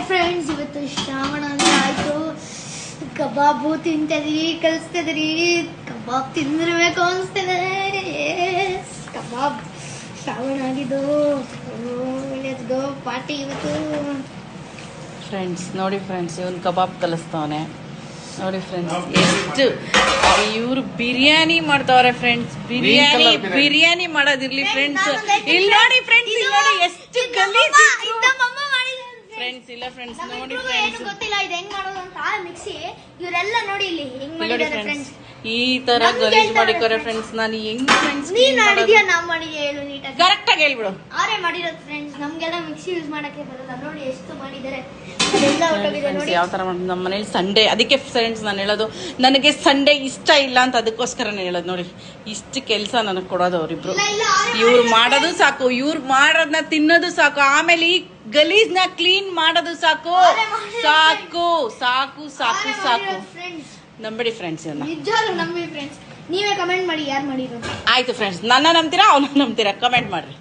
Hi friends, ಇವತ್ತು ಶ್ರಾವಣ ಅಂತ ಆಯ್ತು. ಕಬಾಬು ತಿಂತಿದ್ರಿ, ಕಲಿಸ್ತಿದ್ರಿ. ಕಬಾಬ್ ತಿಂದಿರ್ಬೇಕು ಅನ್ಸ್ತಿದೆ. ಕಬಾಬ್ ಶ್ರಾವಣ ಆಗಿದ್ದು ಒಳ್ಳೆಯದು ಪಾರ್ಟಿ ಇವತ್ತು. ಫ್ರೆಂಡ್ಸ್ ನೋಡಿ ಫ್ರೆಂಡ್ಸ್, ಇವನು ಕಬಾಬ್ ಕಲಿಸ್ತವನೆ ನೋಡಿ ಫ್ರೆಂಡ್ಸ್. ಎಷ್ಟು ಇವ್ರು ಬಿರಿಯಾನಿ ಮಾಡ್ತಾವ್ರೆ ಫ್ರೆಂಡ್ಸ್. ಬಿರಿಯಾನಿ ಮಾಡೋದಿರ್ಲಿ ಫ್ರೆಂಡ್ಸ್. ಇಲ್ಲಿ ನೋಡಿ ಫ್ರೆಂಡ್ಸ್, ಇಲ್ಲಿ ನೋಡಿ ಎಷ್ಟು ಗಲೀಜ್ ಫ್ರೆಂಡ್ಸ್. ಇಲ್ಲ ಫ್ರೆಂಡ್ಸ್ ನೋಡಿ ಫ್ರೆಂಡ್ಸ್, ಗೊತ್ತಿಲ್ಲ ಇದು ಹೆಂಗ್ ಮಾಡೋದು ಅಂತ. ಮಿಕ್ಸಿ ಇವರೆಲ್ಲ ನೋಡಿ ಇಲ್ಲಿ ಹೆಂಗ್ ಮಾಡಿದ್ದಾರೆ ಫ್ರೆಂಡ್ಸ್. ಈ ತರ ಗಲೀಜ್ ಮಾಡಿಕೋರೆ ಫ್ರೆಂಡ್ಸ್. ನಾನು ಹೆಂಗ್ ಫ್ರೆಂಡ್ಸ್ ನೀನ್ ಮಾಡಿದ್ಯಾ ನಾವ್ ಮಾಡಿದ್ಯಾ ಹೇಳು ನೀಟಾಗಿ. ಕರೆಕ್ಟ್ ಆಗಿ ಹೇಳ್ಬಿಡು. ಅವರೇ ಮಾಡಿರೋದು ಫ್ರೆಂಡ್ಸ್. ನಮ್ಗೆಲ್ಲ ಮಿಕ್ಸಿ ಯೂಸ್ ಮಾಡಕ್ಕೆ ಬರಲ್ಲ. ನೋಡಿ ಎಷ್ಟು ಮಾಡಿದ್ದಾರೆ. ಅದೆಲ್ಲ ಹೊಟ್ಟೋಗಿದೆ ನೋಡಿ. ಯಾವ ತರ ನಮ್ಮ ಮನೇಲಿ ಸಂಡೇ, ಅದಕ್ಕೆ ಫ್ರೆಂಡ್ಸ್ ನಾನು ಹೇಳೋದು, ನನಗೆ ಸಂಡೇ ಇಷ್ಟ ಇಲ್ಲ ಅಂತ ಅದಕ್ಕೋಸ್ಕರ ನಾನು ಹೇಳೋದು. ನೋಡಿ ಇಷ್ಟು ಕೆಲಸ ನನಗೆ ಕೊಡೋದು ಅವರಿಬ್ರು. ಇವ್ರು ಮಾಡೋದು ಸಾಕು, ಇವ್ರು ಮಾಡೋದನ್ನ ತಿನ್ನೋದು ಸಾಕು, ಆಮೇಲೆ ಈ ಗಲೀಜ್ನ ಕ್ಲೀನ್ ಮಾಡೋದು ಸಾಕು ಸಾಕು ಸಾಕು ಸಾಕು ಸಾಕು. ನಂಬಿಡಿ ಫ್ರೆಂಡ್ಸ್, ಇವನ್ನ ನಿಜವಾಗ್ಲೂ ನಂಬಿ ಫ್ರೆಂಡ್ಸ್. ನೀವೇ ಕಮೆಂಟ್ ಮಾಡಿ ಯಾರು ಮಾಡಿರೋದು. ಆಯ್ತು ಫ್ರೆಂಡ್ಸ್, ನನ್ನ ನಂಬ್ತೀರಾ ಅವ್ನ ನಂಬ್ತೀರಾ? ಕಮೆಂಟ್ ಮಾಡ್ರಿ.